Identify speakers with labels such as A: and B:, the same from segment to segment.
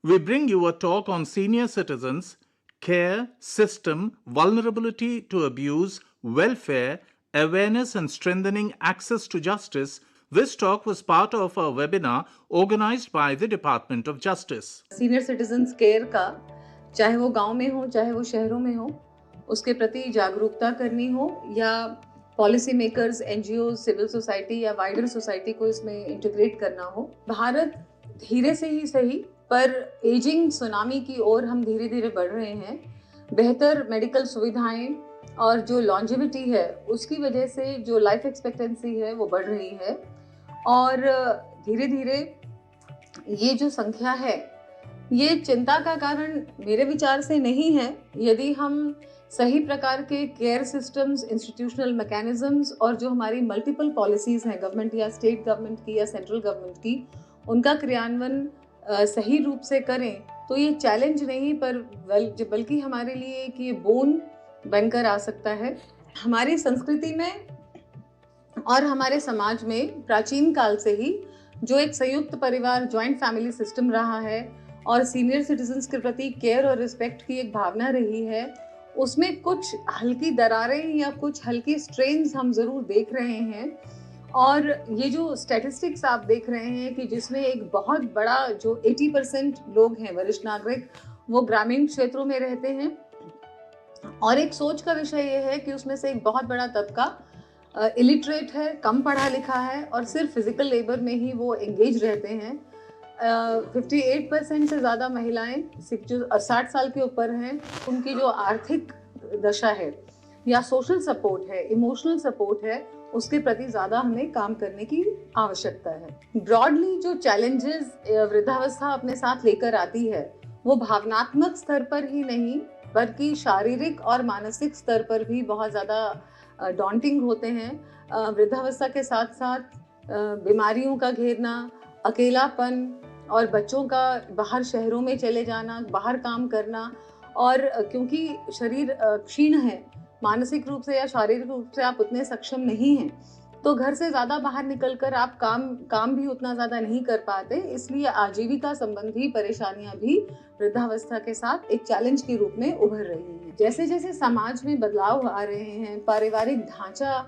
A: we bring you a talk on senior citizens, care, system, vulnerability to abuse, welfare, awareness, and strengthening access to justice. This talk was part of a webinar organized by the Department of Justice.
B: Senior citizens care का, चाहे वो गांव में हो चाहे वो शहरों में हो, उसके प्रति जागरूकता करनी हो या policy makers, NGO, civil society या वाइडर सोसाइटी को इसमें इंटीग्रेट करना हो। भारत धीरे से ही सही पर एजिंग सुनामी की ओर हम धीरे धीरे बढ़ रहे हैं। बेहतर मेडिकल सुविधाएं और जो लॉन्जेविटी है उसकी वजह से जो लाइफ एक्सपेक्टेंसी है वो बढ़ रही है और धीरे धीरे ये जो संख्या है ये चिंता का कारण मेरे विचार से नहीं है। यदि हम सही प्रकार के केयर सिस्टम्स, इंस्टीट्यूशनल मैकेनिज्म्स और जो हमारी मल्टीपल पॉलिसीज़ हैं गवर्नमेंट या स्टेट गवर्नमेंट की या सेंट्रल गवर्नमेंट की, उनका क्रियान्वयन सही रूप से करें तो ये चैलेंज नहीं पर बल्कि हमारे लिए कि ये बोन बनकर आ सकता है। हमारी संस्कृति में और हमारे समाज में प्राचीन काल से ही जो एक संयुक्त परिवार, जॉइंट फैमिली सिस्टम रहा है और सीनियर सिटीजन्स के प्रति केयर और रिस्पेक्ट की एक भावना रही है, उसमें कुछ हल्की दरारें या कुछ हल्की स्ट्रेन्स हम ज़रूर देख रहे हैं। और ये जो स्टैटिस्टिक्स आप देख रहे हैं कि जिसमें एक बहुत बड़ा जो 80% लोग हैं वरिष्ठ नागरिक वो ग्रामीण क्षेत्रों में रहते हैं और एक सोच का विषय ये है कि उसमें से एक बहुत बड़ा तबका इलिटरेट है, कम पढ़ा लिखा है और सिर्फ फिजिकल लेबर में ही वो एंगेज रहते हैं। 58% से ज़्यादा महिलाएं जो 60 साल के ऊपर हैं, उनकी जो आर्थिक दशा है या सोशल सपोर्ट है, इमोशनल सपोर्ट है, उसके प्रति ज़्यादा हमें काम करने की आवश्यकता है। ब्रॉडली जो चैलेंजेस वृद्धावस्था अपने साथ लेकर आती है वो भावनात्मक स्तर पर ही नहीं बल्कि शारीरिक और मानसिक स्तर पर भी बहुत ज़्यादा डॉन्टिंग होते हैं। वृद्धावस्था के साथ साथ बीमारियों का घेरना, अकेलापन और बच्चों का बाहर शहरों में चले जाना, बाहर काम करना और क्योंकि शरीर क्षीण है, मानसिक रूप से या शारीरिक रूप से आप उतने सक्षम नहीं हैं तो घर से ज़्यादा बाहर निकलकर आप काम भी उतना ज़्यादा नहीं कर पाते, इसलिए आजीविका संबंधी परेशानियां भी वृद्धावस्था के साथ एक चैलेंज के रूप में उभर रही हैं। जैसे जैसे समाज में बदलाव आ रहे हैं, पारिवारिक ढांचा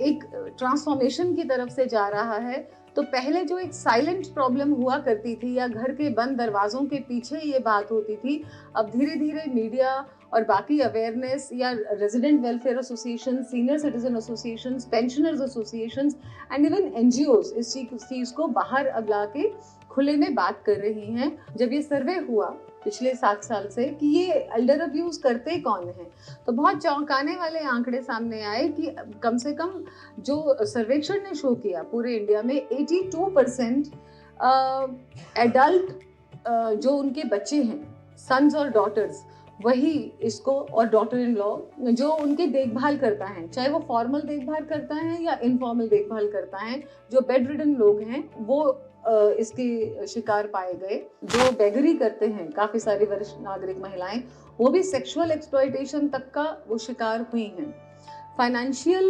B: एक ट्रांसफॉर्मेशन की तरफ से जा रहा है, तो पहले जो एक साइलेंट प्रॉब्लम हुआ करती थी या घर के बंद दरवाजों के पीछे ये बात होती थी, अब धीरे धीरे मीडिया और बाकी अवेयरनेस या resident welfare association, senior citizen association, pensioners associations and even NGOs इस चीज़ को बाहर अब ला के खुले में बात कर रही हैं। जब ये सर्वे हुआ पिछले 7 साल से कि ये एल्डर अब्यूज करते कौन हैं, तो बहुत चौंकाने वाले आंकड़े सामने आए कि कम से कम जो सर्वेक्षण ने शो किया पूरे इंडिया में 82% एडल्ट जो उनके बच्चे हैं, सन्स और डॉटर्स, वही इसको और डॉटर इन लॉ जो उनके देखभाल करता है, चाहे वो फॉर्मल देखभाल करता है या इनफॉर्मल देखभाल करता है, जो बेड रिडन लोग हैं वो इसके शिकार पाए गए। जो बेगरी करते हैं काफ़ी सारी वरिष्ठ नागरिक महिलाएं, वो भी सेक्सुअल एक्सप्लॉयटेशन तक का वो शिकार हुई हैं। फाइनेंशियल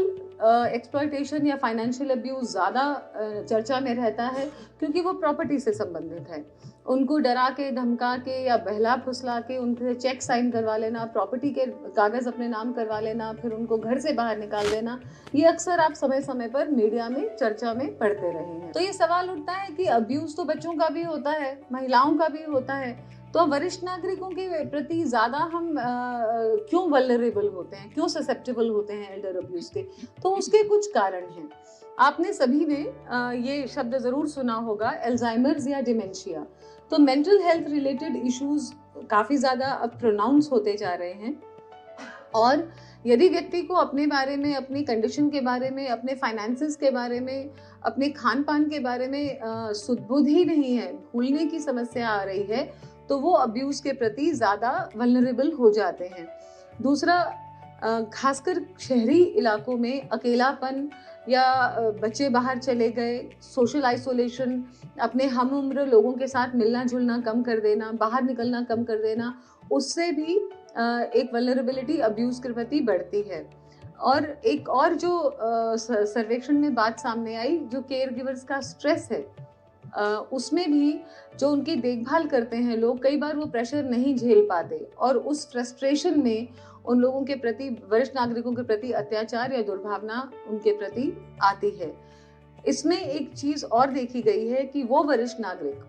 B: एक्सप्लॉयटेशन या फाइनेंशियल अब्यूज ज़्यादा चर्चा में रहता है क्योंकि वो प्रॉपर्टी से संबंधित है। उनको डरा के, धमका के या बहला फुसला के उनसे चेक साइन करवा लेना, प्रॉपर्टी के कागज़ अपने नाम करवा लेना, फिर उनको घर से बाहर निकाल देना, ये अक्सर आप समय समय पर मीडिया में चर्चा में पढ़ते रहे हैं। तो ये सवाल उठता है कि अब्यूज़ तो बच्चों का भी होता है, महिलाओं का भी होता है, तो वरिष्ठ नागरिकों के प्रति ज़्यादा हम क्यों वल्नरेबल होते हैं, क्यों ससेप्टेबल होते हैं एल्डर अब्यूज़ के? तो उसके कुछ कारण हैं। आपने सभी ने ये शब्द ज़रूर सुना होगा, अल्जाइमर्स या डिमेंशिया। तो मेंटल हेल्थ रिलेटेड इश्यूज काफ़ी ज़्यादा अब प्रोनाउंस होते जा रहे हैं और यदि व्यक्ति को अपने बारे में, अपनी कंडीशन के बारे में, अपने फाइनेंसेस के बारे में, अपने खान पान के बारे में सुध-बुध ही नहीं है, भूलने की समस्या आ रही है, तो वो अब्यूज़ के प्रति ज़्यादा वल्नरेबल हो जाते हैं। दूसरा, खासकर शहरी इलाकों में अकेलापन या बच्चे बाहर चले गए, सोशल आइसोलेशन, अपने हम उम्र लोगों के साथ मिलना जुलना कम कर देना, बाहर निकलना कम कर देना, उससे भी एक वल्नरेबिलिटी अब्यूज़ के प्रति बढ़ती है। और एक और जो सर्वेक्षण में बात सामने आई, जो केयर गिवर्स का स्ट्रेस है उसमें भी जो उनकी देखभाल करते हैं लोग, कई बार वो प्रेशर नहीं झेल पाते और उस फ्रस्ट्रेशन में उन लोगों के प्रति, वरिष्ठ नागरिकों के प्रति अत्याचार या दुर्भावना उनके प्रति आती है। इसमें एक चीज और देखी गई है कि वो वरिष्ठ नागरिक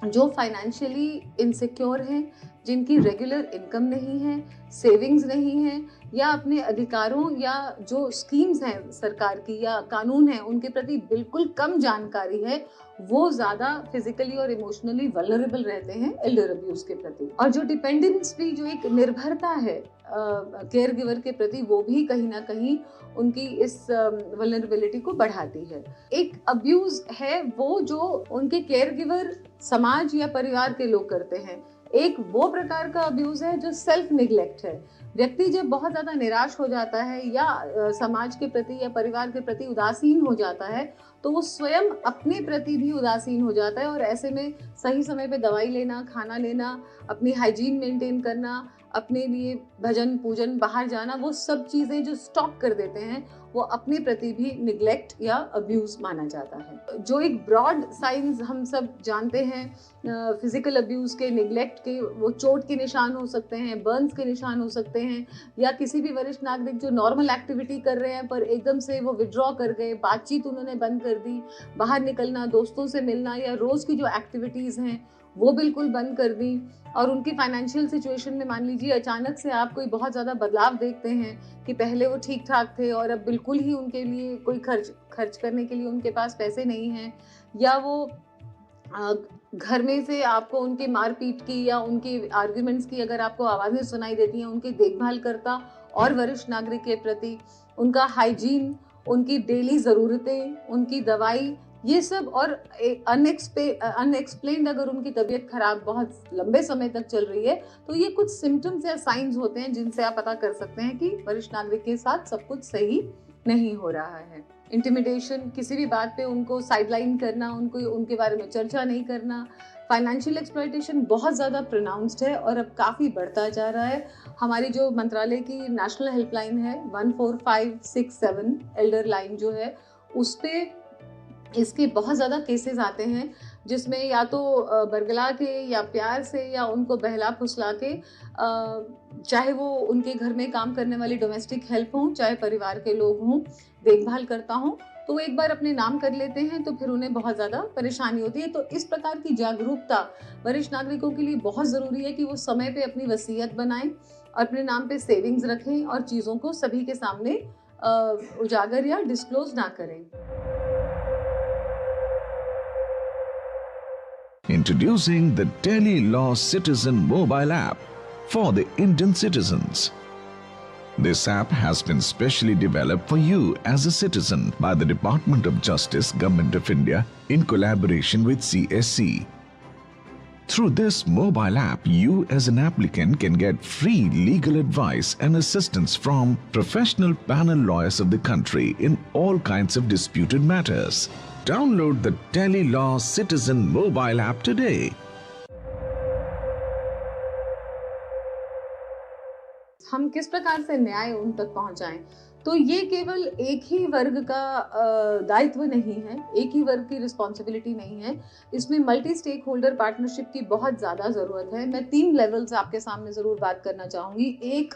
B: जो फाइनेंशियली इनसिक्योर हैं, जिनकी रेगुलर इनकम नहीं है, सेविंग्स नहीं है, या अपने अधिकारों या जो स्कीम्स हैं सरकार की या कानून है उनके प्रति बिल्कुल कम जानकारी है, वो ज़्यादा फिजिकली और इमोशनली वल्नरेबल रहते हैं एल्डर अब्यूज के प्रति। और जो डिपेंडेंस भी, जो एक निर्भरता है केयर गिवर के प्रति, वो भी कहीं ना कहीं उनकी इस वल्नरेबिलिटी को बढ़ाती है। एक अब्यूज है वो जो उनके केयर गिवर समाज या परिवार के लोग करते हैं। एक वो प्रकार का अब्यूज है जो सेल्फ निग्लेक्ट है। व्यक्ति जब बहुत ज्यादा निराश हो जाता है या समाज के प्रति या परिवार के प्रति उदासीन हो जाता है, तो वो स्वयं अपने प्रति भी उदासीन हो जाता है और ऐसे में सही समय पे दवाई लेना, खाना लेना, अपनी हाइजीन मेंटेन करना, अपने लिए भजन पूजन, बाहर जाना, वो सब चीज़ें जो स्टॉप कर देते हैं, वो अपने प्रति भी निग्लेक्ट या अब्यूज माना जाता है। जो एक ब्रॉड साइंस हम सब जानते हैं फिजिकल अब्यूज के, निग्लेक्ट के, वो चोट के निशान हो सकते हैं, बर्न्स के निशान हो सकते हैं, या किसी भी वरिष्ठ नागरिक जो नॉर्मल एक्टिविटी कर रहे हैं पर एकदम से वो विड्रॉ कर गए, बातचीत उन्होंने बंद कर दी, बाहर निकलना, दोस्तों से मिलना या रोज़ की जो एक्टिविटीज़ हैं वो बिल्कुल बंद कर दी। और उनकी फाइनेंशियल सिचुएशन में मान लीजिए अचानक से आप कोई बहुत ज़्यादा बदलाव देखते हैं कि पहले वो ठीक ठाक थे और अब बिल्कुल ही उनके लिए कोई खर्च करने के लिए उनके पास पैसे नहीं हैं, या वो घर में से आपको उनके मारपीट की या उनके आर्ग्यूमेंट्स की अगर आपको आवाज़ें सुनाई देती हैं, उनकी देखभाल करता और वरिष्ठ नागरिक के प्रति उनका हाइजीन, उनकी डेली ज़रूरतें, उनकी दवाई, ये सब, और अनएक्सप्लेन्ड अगर उनकी तबीयत खराब बहुत लंबे समय तक चल रही है, तो ये कुछ सिम्टम्स या साइंस होते हैं जिनसे आप पता कर सकते हैं कि वरिष्ठ नागरिक के साथ सब कुछ सही नहीं हो रहा है। इंटिमिडेशन, किसी भी बात पे उनको साइडलाइन करना, उनको उनके बारे में चर्चा नहीं करना। फाइनेंशियल एक्सप्लॉयटेशन बहुत ज़्यादा प्रोनाउंस्ड है और अब काफ़ी बढ़ता जा रहा है। हमारी जो मंत्रालय की नेशनल हेल्पलाइन है 14567 एल्डर लाइन जो है, उस पर इसके बहुत ज़्यादा केसेस आते हैं जिसमें या तो बरगला के या प्यार से या उनको बहला फुसला के, चाहे वो उनके घर में काम करने वाली डोमेस्टिक हेल्प हों, चाहे परिवार के लोग हों, देखभाल करता हों, तो वो एक बार अपने नाम कर लेते हैं तो फिर उन्हें बहुत ज़्यादा परेशानी होती है। तो इस प्रकार की जागरूकता वरिष्ठ नागरिकों के लिए बहुत ज़रूरी है कि वो समय पे अपनी वसीयत बनाएं और अपने नाम पे सेविंग्स रखें और चीज़ों को सभी के सामने उजागर या डिस्क्लोज ना करें।
C: Introducing the Delhi Law Citizen mobile app for the Indian citizens. This app has been specially developed for you as a citizen by the Department of Justice, Government of India in collaboration with CSC. Through this mobile app, you as an applicant can get free legal advice and assistance from professional panel lawyers of the country in all kinds of disputed matters. Download the Delhi Law Citizen mobile app today.
B: हम किस प्रकार से न्याय उन तक पहुंचाएं, तो ये केवल एक ही वर्ग का दायित्व नहीं है, एक ही वर्ग की रिस्पॉन्सिबिलिटी नहीं है। इसमें मल्टी स्टेक होल्डर पार्टनरशिप की बहुत ज़्यादा ज़रूरत है। मैं 3 लेवल्स आपके सामने ज़रूर बात करना चाहूँगी। एक,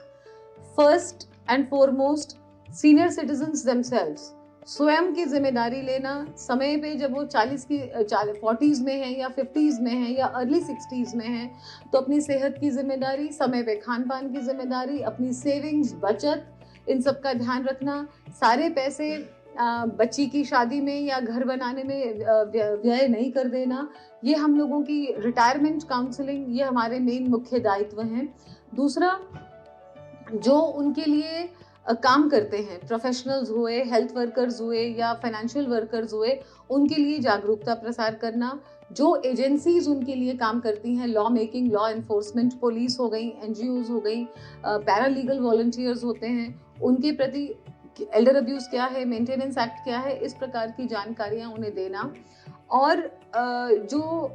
B: first and foremost, senior citizens themselves, स्वयं की जिम्मेदारी लेना। समय पे जब वो 40s में है या 50s में है या अर्ली 60s में है, तो अपनी सेहत की जिम्मेदारी, समय पे खान पान की जिम्मेदारी, अपनी सेविंग्स, बचत, इन सब का ध्यान रखना। सारे पैसे बच्ची की शादी में या घर बनाने में व्यय नहीं कर देना। ये हम लोगों की रिटायरमेंट काउंसलिंग, ये हमारे मेन मुख्य दायित्व हैं। दूसरा, जो उनके लिए काम करते हैं, प्रोफेशनल्स हुए, हेल्थ वर्कर्स हुए या फाइनेंशियल वर्कर्स हुए, उनके लिए जागरूकता प्रसार करना। जो एजेंसीज उनके लिए काम करती हैं, law making, law enforcement, police हो गई, NGOs हो गई, पैरालीगल वॉलंटियर्स होते हैं, उनके प्रति एल्डर अब्यूज़ क्या है, मेंटेनेंस एक्ट क्या है, इस प्रकार की जानकारियाँ उन्हें देना। और जो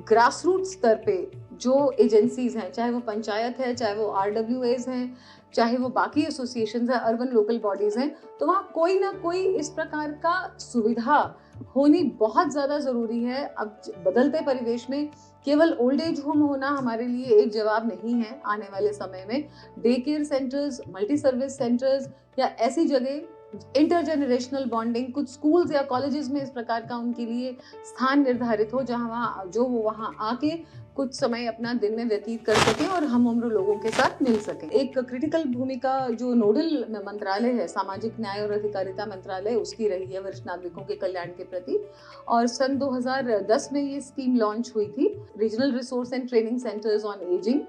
B: ग्रास रूट स्तर पे जो एजेंसीज हैं, चाहे वो पंचायत है, चाहे वो RWAs हैं, चाहे वो बाकी एसोसिएशंस हैं, अर्बन लोकल बॉडीज़ हैं, तो वहाँ कोई ना कोई इस प्रकार का सुविधा होनी बहुत ज़्यादा ज़रूरी है। अब बदलते परिवेश में केवल ओल्ड एज होम होना हमारे लिए एक जवाब नहीं है। आने वाले समय में day care centres, multi service centres या ऐसी जगह इंटरजेनरेशनल बॉन्डिंग, कुछ स्कूल्स या कॉलेजेस में इस प्रकार का उनके लिए स्थान निर्धारित हो जहाँ जो वो वहाँ आके कुछ समय अपना दिन में व्यतीत कर सकें और हम उम्र लोगों के साथ मिल सकें। एक क्रिटिकल भूमिका जो नोडल मंत्रालय है, सामाजिक न्याय और अधिकारिता मंत्रालय, उसकी रही है वरिष्ठ नागरिकों के कल्याण के प्रति। और सन 2010 में ये स्कीम लॉन्च हुई थी, regional resource and training centres on ageing.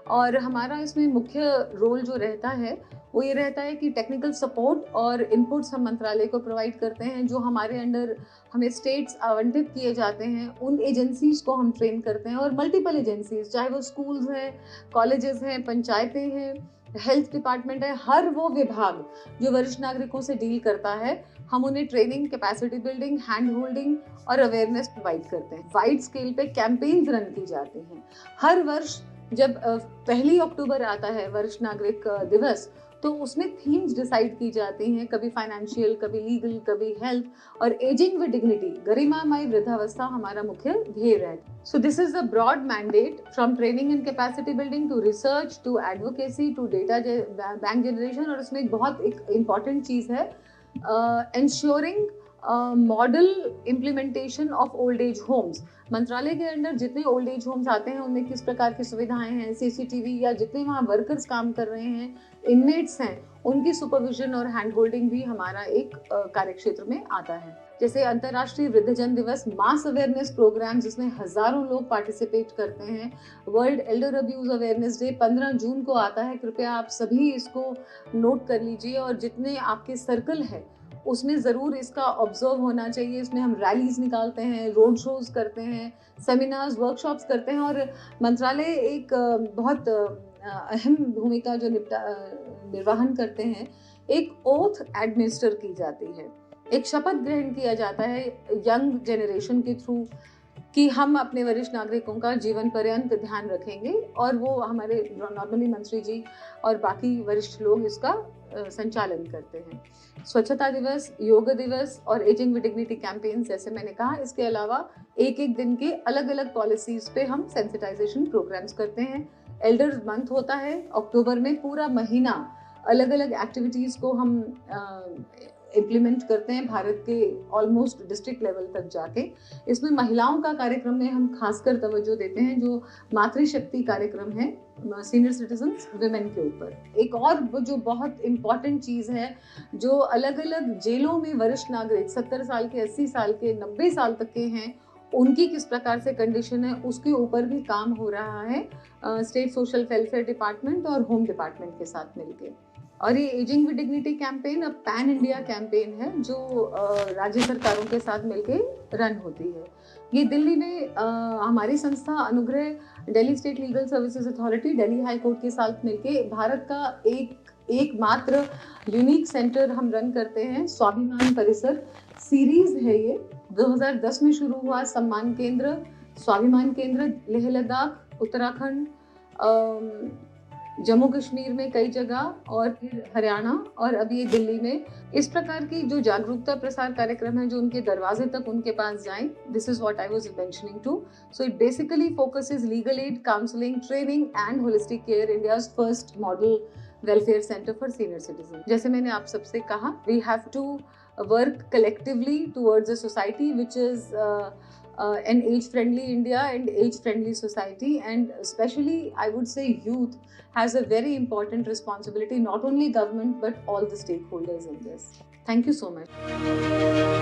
B: और हमारा इसमें मुख्य रोल जो रहता है वो ये रहता है कि टेक्निकल सपोर्ट और इनपुट्स हम मंत्रालय को प्रोवाइड करते हैं। जो हमारे अंडर हमें स्टेट्स आवंटित किए जाते हैं उन एजेंसीज को हम ट्रेन करते हैं, और मल्टीपल एजेंसीज, चाहे वो स्कूल्स हैं, कॉलेजेस हैं, पंचायतें हैं, हेल्थ डिपार्टमेंट है, हर वो विभाग जो वरिष्ठ नागरिकों से डील करता है, हम उन्हें training, capacity building, hand holding और अवेयरनेस प्रोवाइड करते हैं। वाइड स्केल पे कैंपेन्स रन की जाती हैं। हर वर्ष जब 1 अक्टूबर आता है वरिष्ठ नागरिक दिवस, तो उसमें थीम्स डिसाइड की जाती हैं, कभी फाइनेंशियल, कभी लीगल, कभी हेल्थ, और एजिंग विद डिग्निटी, गरिमामय वृद्धावस्था हमारा मुख्य ध्येय है। So this is the broad mandate, from training and capacity building to research to advocacy to data bank generation. और उसमें एक बहुत इम्पॉर्टेंट चीज़ है, ensuring model implementation of old age homes. मंत्रालय के अंदर जितने ओल्ड एज होम्स आते हैं उनमें किस प्रकार की सुविधाएं हैं, सीसीटीवी या जितने वहाँ वर्कर्स काम कर रहे हैं, इनमेट्स हैं, उनकी सुपरविजन और हैंड होल्डिंग भी हमारा एक कार्यक्षेत्र में आता है। जैसे अंतर्राष्ट्रीय वृद्धजन दिवस, मास अवेयरनेस प्रोग्राम जिसमें हजारों लोग पार्टिसिपेट करते हैं। World Elder abuse awareness day 15 जून को आता है, कृपया आप सभी इसको नोट कर लीजिए, और जितने आपके सर्कल है उसमें ज़रूर इसका ऑब्जर्व होना चाहिए। इसमें हम रैलीज निकालते हैं, रोड शोज करते हैं, सेमिनार्स, वर्कशॉप्स करते हैं, और मंत्रालय एक बहुत अहम भूमिका जो निर्वहन करते हैं, एक ओथ एडमिनिस्टर की जाती है, एक शपथ ग्रहण किया जाता है यंग जनरेशन के थ्रू कि हम अपने वरिष्ठ नागरिकों का जीवन पर्यंत ध्यान रखेंगे, और वो हमारे नॉर्मली मंत्री जी और बाकी वरिष्ठ लोग इसका संचालन करते हैं। स्वच्छता दिवस, योग दिवस और एजिंग विद डिग्निटी कैंपेन, जैसे मैंने कहा, इसके अलावा एक एक दिन के अलग अलग पॉलिसीज पे हम सेंसिटाइजेशन प्रोग्राम्स करते हैं। एल्डर्स मंथ होता है अक्टूबर में, पूरा महीना अलग अलग एक्टिविटीज़ को हम इम्प्लीमेंट करते हैं भारत के ऑलमोस्ट डिस्ट्रिक्ट लेवल तक जाके। इसमें महिलाओं का कार्यक्रम में हम खासकर तवज्जो देते हैं, जो मातृशक्ति कार्यक्रम है सीनियर सिटीजन्स विमेन के ऊपर। एक और जो बहुत इम्पॉर्टेंट चीज़ है, जो अलग अलग जेलों में वरिष्ठ नागरिक 70 साल के, 80 साल के, 90 साल तक के हैं, उनकी किस प्रकार से कंडीशन है, उसके ऊपर भी काम हो रहा है स्टेट सोशल वेलफेयर डिपार्टमेंट और होम डिपार्टमेंट के साथ मिलकर। और ये एजिंग विद डिग्निटी कैंपेन अब पैन इंडिया कैंपेन है, जो राज्य सरकारों के साथ मिलकर रन होती है। ये दिल्ली में हमारी संस्था अनुग्रह Delhi state legal services authority, Delhi high court के साथ मिलकर भारत का एकमात्र यूनिक सेंटर हम रन करते हैं। स्वाभिमान परिसर सीरीज है ये, 2010 में शुरू हुआ। सम्मान केंद्र, स्वाभिमान केंद्र लेह लद्दाख, उत्तराखंड, जम्मू कश्मीर में कई जगह, और फिर हरियाणा, और अब ये दिल्ली में। इस प्रकार की जो जागरूकता प्रसार कार्यक्रम है, जो उनके दरवाजे तक उनके पास जाएं, this is what I was mentioning to. So it basically focuses legal aid, counselling, training and holistic care, India's first model welfare centre for senior citizen. जैसे मैंने आप सबसे कहा, we have to work collectively towards a society which is an age-friendly India and age-friendly society, and especially I would say youth has a very important responsibility, not only government but all the stakeholders in this. Thank you so much.